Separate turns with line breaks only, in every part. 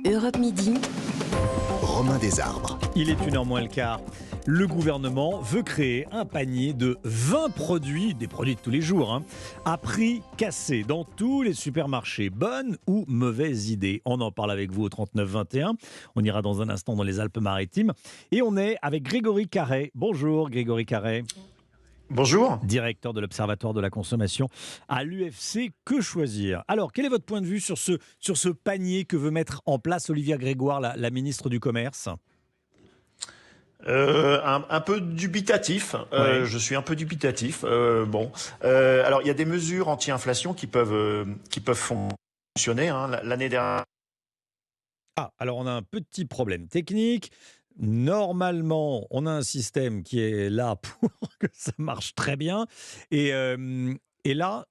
Europe Midi.
Romain Desarbres.
Il est 1h moins le quart. Le gouvernement veut créer un panier de 20 produits, des produits de tous les jours, à prix cassé dans tous les supermarchés. Bonne ou mauvaise idée? On en parle avec vous au 39-21. On ira dans un instant dans les Alpes-Maritimes. Et on est avec Grégory Carré. Bonjour Grégory Carré.
Bonjour.
Directeur de l'Observatoire de la consommation à l'UFC Que Choisir. Alors, quel est votre point de vue sur ce panier que veut mettre en place Olivia Grégoire, la ministre du Commerce?
Un peu dubitatif.
Ouais.
Je suis un peu dubitatif. Alors il y a des mesures anti-inflation qui peuvent fonctionner. L'année dernière.
Ah, alors on a un petit problème technique. Normalement, on a un système qui est là pour que ça marche très bien. Et, euh, et là,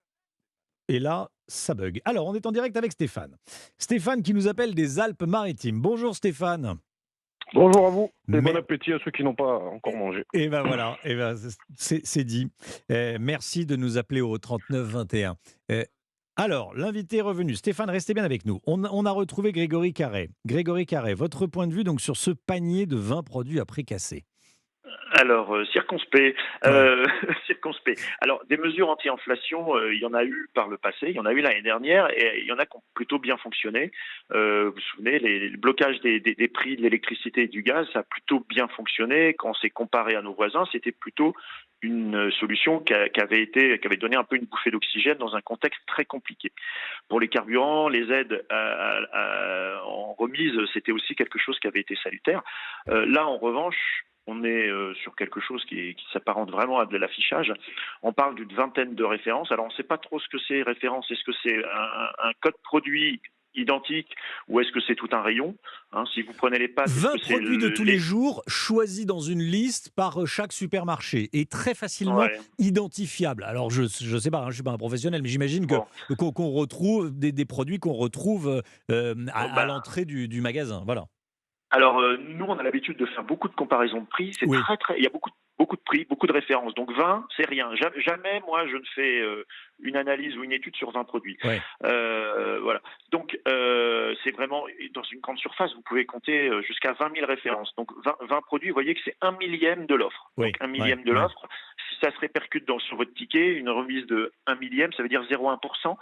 ça bug. Alors, on est en direct avec Stéphane. Stéphane qui nous appelle des Alpes-Maritimes. Bonjour Stéphane.
Bonjour à vous et
Mais-
bon appétit à ceux qui n'ont pas encore mangé.
Et ben voilà, c'est dit. Merci de nous appeler au 39-21. Alors, l'invité est revenu. Stéphane, restez bien avec nous. On a retrouvé Grégory Carré. Grégory Carré, votre point de vue donc sur ce panier de 20 produits à prix cassé.
Alors, circonspect. Circonspect. Alors, des mesures anti-inflation, il y en a eu par le passé, il y en a eu l'année dernière, et il y en a qui ont plutôt bien fonctionné. Vous vous souvenez, le blocage des prix de l'électricité et du gaz, ça a plutôt bien fonctionné. Quand on s'est comparé à nos voisins, c'était plutôt une solution qui avait donné un peu une bouffée d'oxygène dans un contexte très compliqué. Pour les carburants, les aides en remise, c'était aussi quelque chose qui avait été salutaire. Là, en revanche, on est sur quelque chose qui s'apparente vraiment à de l'affichage. On parle d'une vingtaine de références. Alors, on ne sait pas trop ce que c'est référence. Est-ce que c'est un code produit identique ou est-ce que c'est tout un rayon? Si vous prenez les pâtes...
20 produits de tous les jours choisis dans une liste par chaque supermarché et très facilement
Ouais.
identifiables. Alors, je ne sais pas, je ne suis pas un professionnel, mais j'imagine qu'on retrouve des produits qu'on retrouve à l'entrée du magasin. Voilà.
Alors, nous, on a l'habitude de faire beaucoup de comparaisons de prix. C'est
Oui.
il y a beaucoup de prix, beaucoup de références. Donc 20, c'est rien. Jamais, moi, je ne fais une analyse ou une étude sur 20 produits.
Ouais.
Voilà. Donc, c'est vraiment, dans une grande surface, vous pouvez compter jusqu'à 20 000 références. Donc 20 produits, vous voyez que c'est 1/1000 de l'offre.
Oui.
Donc 1/1000 de l'offre. Si ça se répercute sur votre ticket, une remise de 1/1000, ça veut dire 0,1%.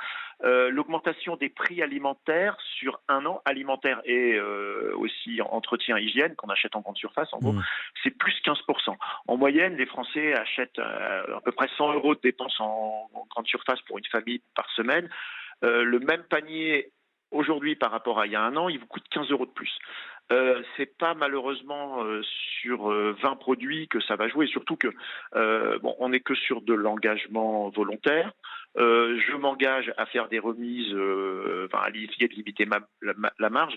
L'augmentation des prix alimentaires sur un an, alimentaire et aussi entretien hygiène, qu'on achète en grande surface, en gros, c'est plus 15%. En moyenne, les Français achètent à peu près 100 € de dépenses en grande surface pour une famille par semaine. Le même panier aujourd'hui par rapport à il y a un an, il vous coûte 15 € de plus. C'est pas malheureusement sur 20 produits que ça va jouer, surtout que on n'est que sur de l'engagement volontaire. Je m'engage à faire des remises, à essayer de limiter la marge.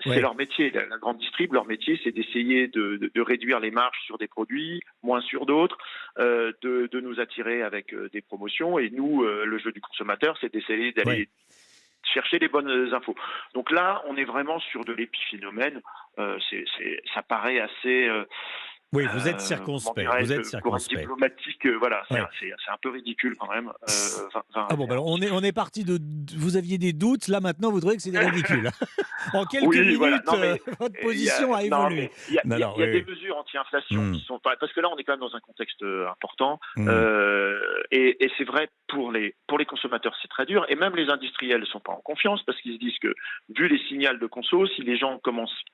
C'est leur métier. La grande distrib, leur métier, c'est d'essayer de réduire les marges sur des produits, moins sur d'autres, de nous attirer avec des promotions. Et nous, le jeu du consommateur, c'est d'essayer d'aller chercher les bonnes infos. Donc là, on est vraiment sur de l'épiphénomène. Ça paraît assez...
Oui, vous êtes circonspect. Vous êtes circonspect.
Diplomatique, voilà,
Ouais.
c'est un peu ridicule quand même.
Ah bon, on est parti de... Vous aviez des doutes, là maintenant vous trouvez que c'est ridicule. En quelques minutes,
voilà. Non, mais,
votre position a évolué.
Il y a des mesures anti-inflation qui sont pas... Parce que là, on est quand même dans un contexte important. Et c'est vrai, pour les consommateurs, c'est très dur. Et même les industriels ne sont pas en confiance parce qu'ils se disent que, vu les signaux de conso, si les gens commencent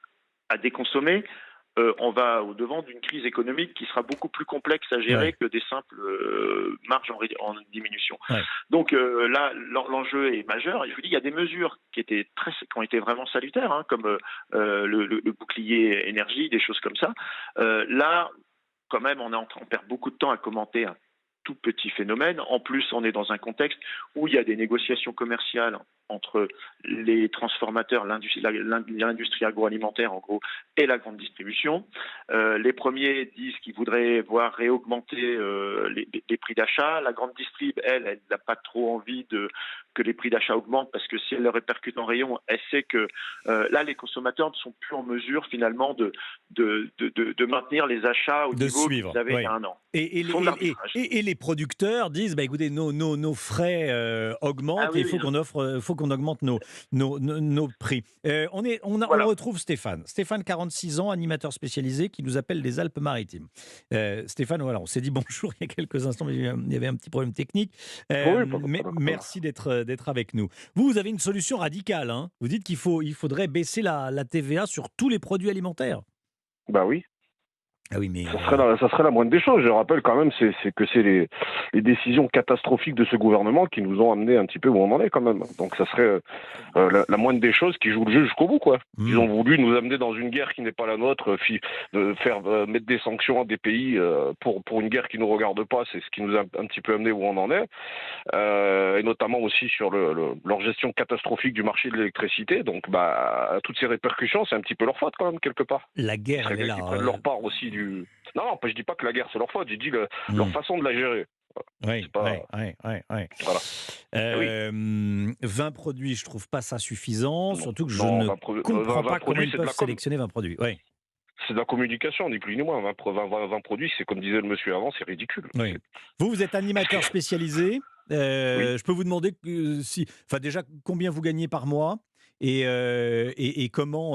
à déconsommer, on va au-devant d'une crise économique qui sera beaucoup plus complexe à gérer que des simples marges en diminution. Ouais. Donc là, l'enjeu est majeur. Et je vous dis, il y a des mesures qui ont été vraiment salutaires, comme le bouclier énergie, des choses comme ça. Là, quand même, on perd beaucoup de temps à commenter un tout petit phénomène. En plus, on est dans un contexte où il y a des négociations commerciales entre les transformateurs, l'industrie agroalimentaire en gros, et la grande distribution. Les premiers disent qu'ils voudraient voir réaugmenter les prix d'achat. La grande distrib, elle n'a pas trop envie que les prix d'achat augmentent parce que si elle le répercute en rayon, elle sait que là, les consommateurs ne sont plus en mesure finalement de maintenir les achats au niveau qu'ils avaient il y a un an.
Et les producteurs disent, écoutez, nos frais augmentent et il faut qu'on augmente nos prix. On retrouve Stéphane. Stéphane, 46 ans, animateur spécialisé, qui nous appelle des Alpes-Maritimes. Stéphane, voilà, on s'est dit bonjour il y a quelques instants, mais il y avait un petit problème technique. Mais merci d'être avec nous. Vous avez une solution radicale. Hein. Vous dites qu'il faudrait baisser la TVA sur tous les produits alimentaires.
Bah oui.
Ah oui, mais
ça serait la moindre des choses. Je rappelle quand même, c'est les décisions catastrophiques de ce gouvernement qui nous ont amené un petit peu où on en est quand même. Donc ça serait la moindre des choses qui joue le jeu jusqu'au bout, quoi. Ils ont voulu nous amener dans une guerre qui n'est pas la nôtre, mettre des sanctions à des pays pour une guerre qui nous regarde pas. C'est ce qui nous a un petit peu amené où on en est, et notamment aussi sur leur gestion catastrophique du marché de l'électricité. Donc toutes ces répercussions, c'est un petit peu leur faute quand même quelque part.
La guerre, elle est là.
Ils prennent leur part aussi Non, je dis pas que la guerre c'est leur faute, j'ai dit leur façon de la gérer.
Oui.
Voilà.
20 produits, je trouve pas ça suffisant, surtout que je ne comprends pas comment ils peuvent sélectionner 20 produits. Oui.
C'est de la communication, ni plus ni moins. 20 produits, c'est comme disait le monsieur avant, c'est ridicule.
Oui. Vous êtes animateur spécialisé.
Oui.
Je peux vous demander déjà combien vous gagnez par mois et comment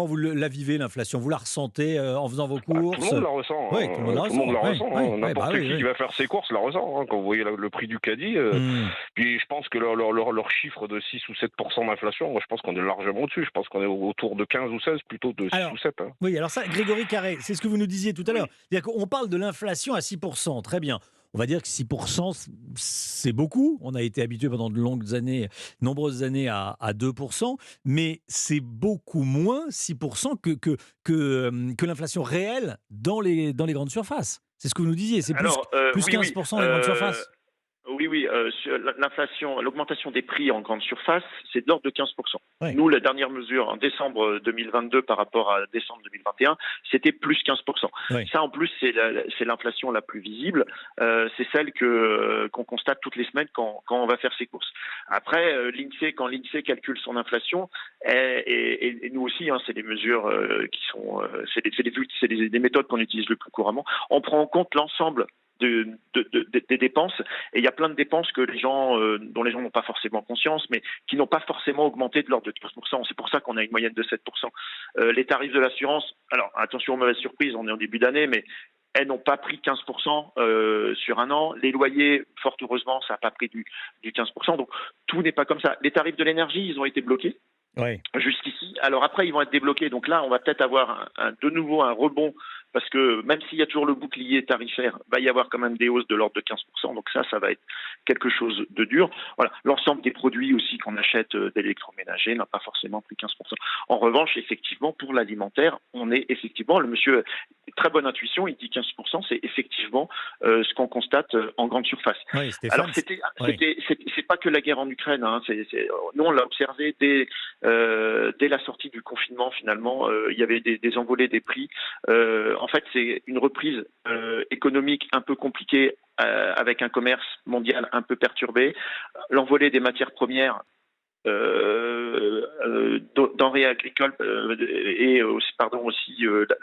vous la vivez, l'inflation? Vous la ressentez en faisant vos courses?
Tout le monde la ressent.
Oui, tout le monde la ressent.
N'importe qui va faire ses courses la ressent. Quand vous voyez le prix du caddie. Puis je pense que leur chiffre de 6 ou 7% d'inflation, moi je pense qu'on est largement au-dessus. Je pense qu'on est autour de 15 ou 16 plutôt de 6 ou 7. Hein.
Oui, alors ça, Grégory Carré, c'est ce que vous nous disiez tout à l'heure. C'est-à-dire qu'on parle de l'inflation à 6%. Très bien. On va dire que 6%, c'est beaucoup. On a été habitué pendant de nombreuses années à 2%, mais c'est beaucoup moins 6% que l'inflation réelle dans les grandes surfaces. C'est ce que vous nous disiez, c'est plus 15% dans les grandes surfaces.
Oui, l'inflation, l'augmentation des prix en grande surface, c'est de l'ordre de 15%.
Ouais.
Nous, la dernière mesure en décembre 2022 par rapport à décembre 2021, c'était plus 15%.
Ouais.
Ça, en plus, c'est l'inflation la plus visible. C'est celle qu'on constate toutes les semaines quand on va faire ses courses. Après, quand l'INSEE calcule son inflation, et nous aussi, c'est des mesures qui sont, c'est des méthodes qu'on utilise le plus couramment. On prend en compte l'ensemble des dépenses, et il y a plein de dépenses dont les gens n'ont pas forcément conscience, mais qui n'ont pas forcément augmenté de l'ordre de 15%. C'est pour ça qu'on a une moyenne de 7%. Les tarifs de l'assurance, alors attention aux mauvaises surprises, on est en début d'année, mais elles n'ont pas pris 15% sur un an. Les loyers, fort heureusement, ça n'a pas pris du 15%. Donc tout n'est pas comme ça. Les tarifs de l'énergie, ils ont été bloqués.
Oui.
Jusqu'ici. Alors après, ils vont être débloqués. Donc là, on va peut-être avoir de nouveau un rebond, parce que même s'il y a toujours le bouclier tarifaire, il va y avoir quand même des hausses de l'ordre de 15%. Donc ça va être quelque chose de dur. Voilà. L'ensemble des produits aussi qu'on achète d'électroménager n'a pas forcément pris 15%. En revanche, effectivement, pour l'alimentaire, on est effectivement, le monsieur, très bonne intuition, il dit 15%, c'est effectivement ce qu'on constate en grande surface.
Oui, Stéphane,
alors c'est pas que la guerre en Ukraine. Nous, on l'a observé dès la sortie du confinement. Finalement, il y avait des envolées des prix. En fait, c'est une reprise économique un peu compliquée, avec un commerce mondial un peu perturbé, l'envolée des matières premières, denrées agricoles et aussi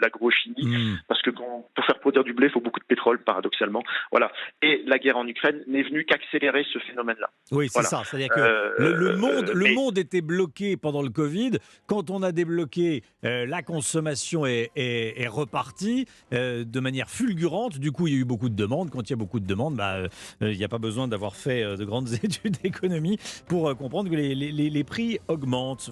l'agrochimie, parce que pour faire produire du blé, il faut beaucoup de pétrole, paradoxalement. Voilà. Et la guerre en Ukraine n'est venue qu'accélérer ce phénomène-là.
Oui, c'est ça. C'est-à-dire que le monde était bloqué pendant le Covid. Quand on a débloqué, la consommation est repartie de manière fulgurante. Du coup, il y a eu beaucoup de demandes. Quand il y a beaucoup de demandes, il n'y a pas besoin d'avoir fait de grandes études d'économie pour comprendre que les prix augmentent.